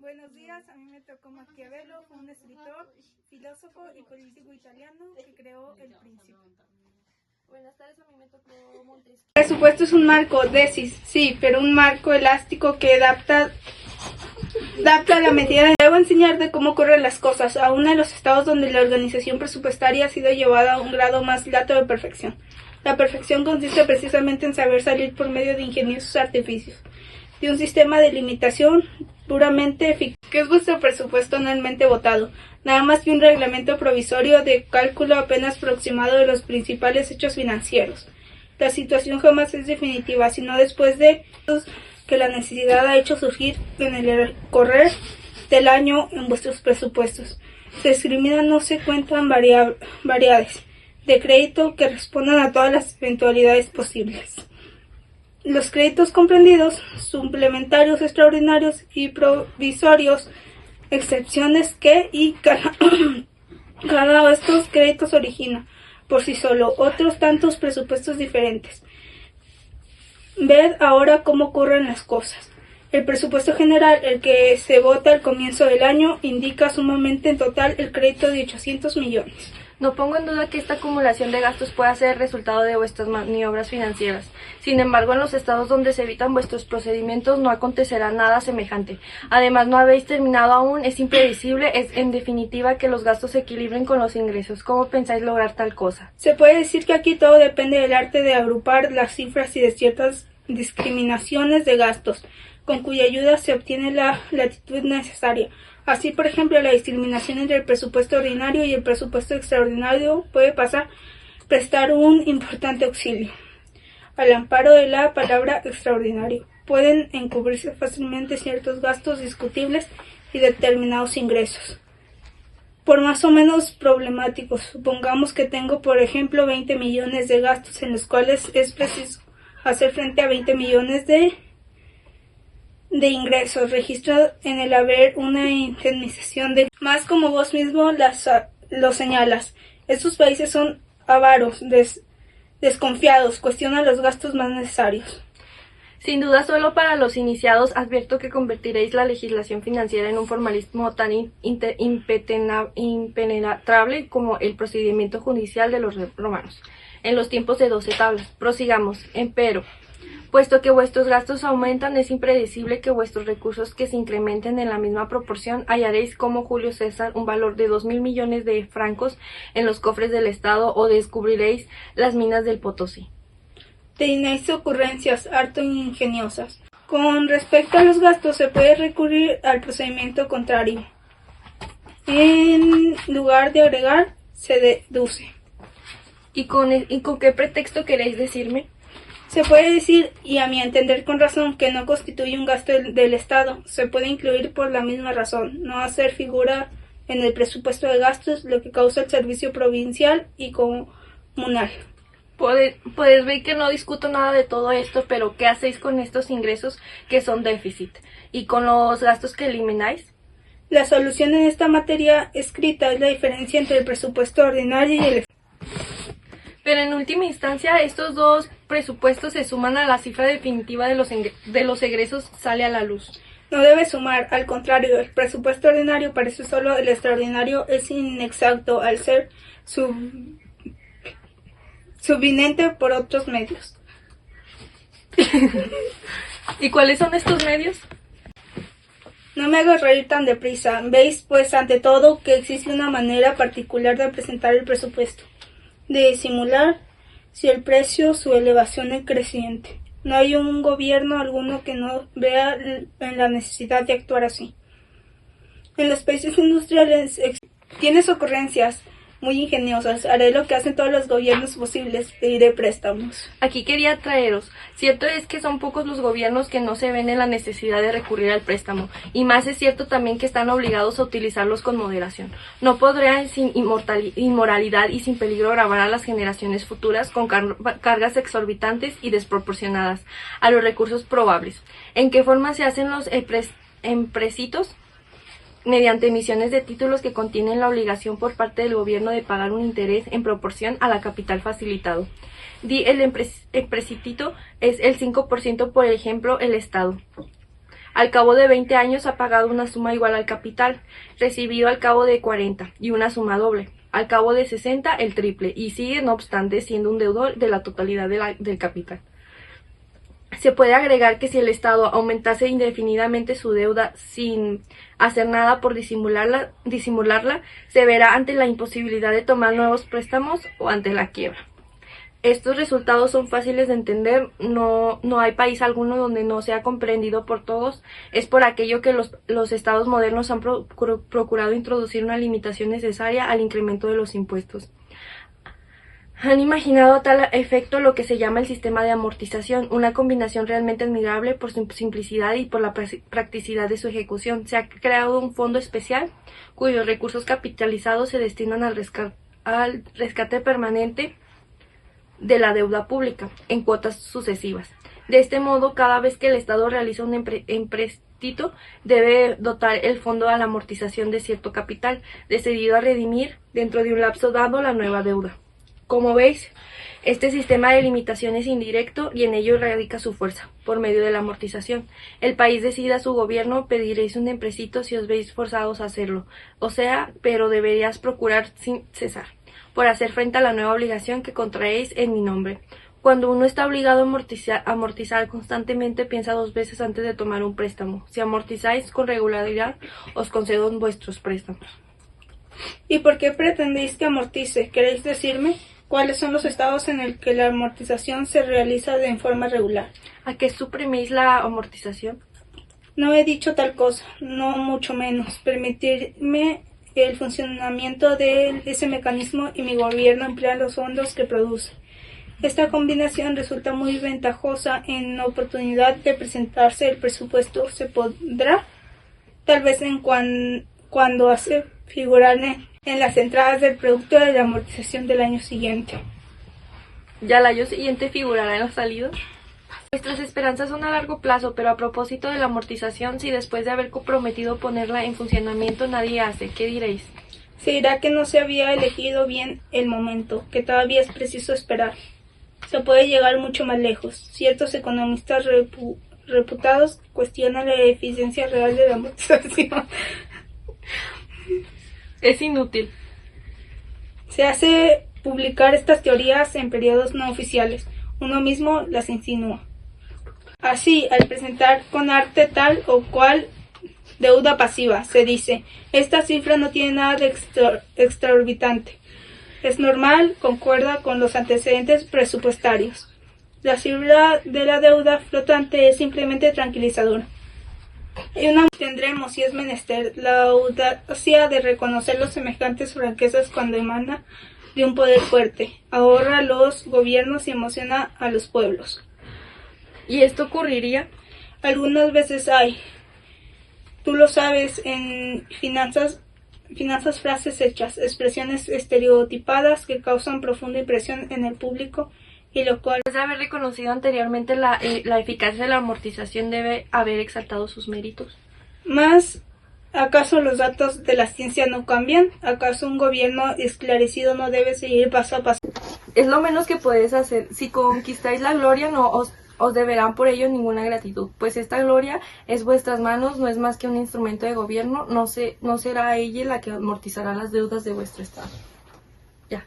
Buenos días, a mí me tocó Maquiavelo, fue un escritor, filósofo y político italiano que creó El Príncipe. Buenas tardes, a mí me tocó Montesquieu. El presupuesto es un marco, DESIS, sí, pero un marco elástico que adapta a la medida. Debo enseñar de cómo ocurren las cosas, aún en los estados donde la organización presupuestaria ha sido llevada a un grado más lato de perfección. La perfección consiste precisamente en saber salir por medio de ingeniosos artificios, de un sistema de limitación puramente eficaz, que es vuestro presupuesto anualmente votado, nada más que un reglamento provisorio de cálculo apenas aproximado de los principales hechos financieros. La situación jamás es definitiva, sino después de que la necesidad ha hecho surgir en el correr del año en vuestros presupuestos. Se discriminan no se cuentan variedades de crédito que respondan a todas las eventualidades posibles. Los créditos comprendidos, suplementarios, extraordinarios y provisorios, excepciones que y cada de estos créditos origina, por sí solo, otros tantos presupuestos diferentes. Ved ahora cómo ocurren las cosas. El presupuesto general, el que se vota al comienzo del año, indica sumamente en total el crédito de 800 millones. No pongo en duda que esta acumulación de gastos pueda ser el resultado de vuestras maniobras financieras. Sin embargo, en los estados donde se evitan vuestros procedimientos no acontecerá nada semejante. Además, no habéis terminado aún, es impredecible, es en definitiva que los gastos se equilibren con los ingresos. ¿Cómo pensáis lograr tal cosa? Se puede decir que aquí todo depende del arte de agrupar las cifras y de ciertas discriminaciones de gastos, con cuya ayuda se obtiene la latitud necesaria. Así, por ejemplo, la discriminación entre el presupuesto ordinario y el presupuesto extraordinario puede prestar un importante auxilio. Al amparo de la palabra extraordinario, pueden encubrirse fácilmente ciertos gastos discutibles y determinados ingresos, por más o menos problemáticos. Supongamos que tengo, por ejemplo, 20 millones de gastos en los cuales es preciso hacer frente a 20 millones de ingresos. Registra en el haber una indemnización de más, como vos mismo lo señalas. Estos países son avaros, desconfiados, cuestionan los gastos más necesarios. Sin duda, solo para los iniciados advierto que convertiréis la legislación financiera en un formalismo tan impenetrable como el procedimiento judicial de los romanos, en los tiempos de 12 tablas. Prosigamos, empero. Puesto que vuestros gastos aumentan, es impredecible que vuestros recursos que se incrementen en la misma proporción. Hallaréis como Julio César un valor de 2.000 millones de francos en los cofres del Estado, o descubriréis las minas del Potosí. Tenéis ocurrencias harto ingeniosas. Con respecto a los gastos, se puede recurrir al procedimiento contrario. En lugar de agregar, se deduce. ¿Y con qué pretexto queréis decirme? Se puede decir, y a mi entender con razón, que no constituye un gasto del Estado. Se puede incluir por la misma razón, no hacer figura en el presupuesto de gastos, lo que causa el servicio provincial y comunal. Podéis ver que no discuto nada de todo esto, pero ¿qué hacéis con estos ingresos que son déficit? ¿Y con los gastos que elimináis? La solución en esta materia escrita es la diferencia entre el presupuesto ordinario y el. Pero en última instancia, estos dos presupuestos se suman a la cifra definitiva de los egresos, sale a la luz. No debe sumar, al contrario, el presupuesto ordinario parece solo, el extraordinario es inexacto al ser subvinente por otros medios. ¿Y cuáles son estos medios? No me hagas reír tan deprisa. Veis, pues, ante todo, que existe una manera particular de presentar el presupuesto, de simular, si el precio, su elevación es creciente. No hay un gobierno alguno que no vea en la necesidad de actuar así. En los países industriales tienes ocurrencias muy ingeniosas. Haré lo que hacen todos los gobiernos posibles, pediré préstamos. Aquí quería traeros. Cierto es que son pocos los gobiernos que no se ven en la necesidad de recurrir al préstamo, y más es cierto también que están obligados a utilizarlos con moderación. No podrán sin inmoralidad y sin peligro gravar a las generaciones futuras con cargas exorbitantes y desproporcionadas a los recursos probables. ¿En qué forma se hacen los empréstitos? Mediante emisiones de títulos que contienen la obligación por parte del gobierno de pagar un interés en proporción a la capital facilitado. El empréstito es el 5%, por ejemplo, el Estado. Al cabo de 20 años ha pagado una suma igual al capital recibido al cabo de 40 y una suma doble. Al cabo de 60 el triple y sigue no obstante siendo un deudor de la totalidad del capital. Se puede agregar que si el Estado aumentase indefinidamente su deuda sin hacer nada por disimularla, se verá ante la imposibilidad de tomar nuevos préstamos o ante la quiebra. Estos resultados son fáciles de entender, no hay país alguno donde no sea comprendido por todos. Es por aquello que los estados modernos han procurado introducir una limitación necesaria al incremento de los impuestos. Han imaginado a tal efecto lo que se llama el sistema de amortización, una combinación realmente admirable por su simplicidad y por la practicidad de su ejecución. Se ha creado un fondo especial cuyos recursos capitalizados se destinan al rescate permanente de la deuda pública en cuotas sucesivas. De este modo, cada vez que el Estado realiza un empréstito, debe dotar el fondo a la amortización de cierto capital, decidido a redimir dentro de un lapso dado la nueva deuda. Como veis, este sistema de limitación es indirecto y en ello radica su fuerza, por medio de la amortización. El país decide a su gobierno: pediréis un empréstito si os veis forzados a hacerlo, pero deberías procurar sin cesar, por hacer frente a la nueva obligación que contraéis en mi nombre. Cuando uno está obligado a amortizar constantemente, piensa 2 veces antes de tomar un préstamo. Si amortizáis con regularidad, os concedo vuestros préstamos. ¿Y por qué pretendéis que amortice? ¿Queréis decirme cuáles son los estados en el que la amortización se realiza de forma regular? ¿A qué suprimís la amortización? No he dicho tal cosa, no mucho menos. Permitirme el funcionamiento de ese mecanismo y mi gobierno emplea los fondos que produce. Esta combinación resulta muy ventajosa en la oportunidad de presentarse el presupuesto. Se podrá, tal vez cuando hace figurar en las entradas del producto de la amortización del año siguiente. ¿Ya el año siguiente figurará en los salidos? Nuestras esperanzas son a largo plazo, pero a propósito de la amortización, si después de haber comprometido ponerla en funcionamiento nadie hace, ¿qué diréis? Se dirá que no se había elegido bien el momento, que todavía es preciso esperar. Se puede llegar mucho más lejos. Ciertos economistas reputados cuestionan la eficiencia real de la amortización. Es inútil. Se hace publicar estas teorías en periodos no oficiales. Uno mismo las insinúa. Así, al presentar con arte tal o cual deuda pasiva, se dice: esta cifra no tiene nada de extraorbitante. Es normal, concuerda con los antecedentes presupuestarios. La cifra de la deuda flotante es simplemente tranquilizadora. Tendremos, si es menester, la audacia de reconocer los semejantes franquezas cuando emana de un poder fuerte, ahorra a los gobiernos y emociona a los pueblos. ¿Y esto ocurriría? Algunas veces hay, tú lo sabes, en finanzas frases hechas, expresiones estereotipadas que causan profunda impresión en el público y lo cual, después de haber reconocido anteriormente la eficacia de la amortización, debe haber exaltado sus méritos. Mas, ¿acaso los datos de la ciencia no cambian? ¿Acaso un gobierno esclarecido no debe seguir paso a paso? Es lo menos que podéis hacer. Si conquistáis la gloria, no os deberán por ello ninguna gratitud, pues esta gloria es vuestras manos, no es más que un instrumento de gobierno, no será ella la que amortizará las deudas de vuestro Estado. Ya.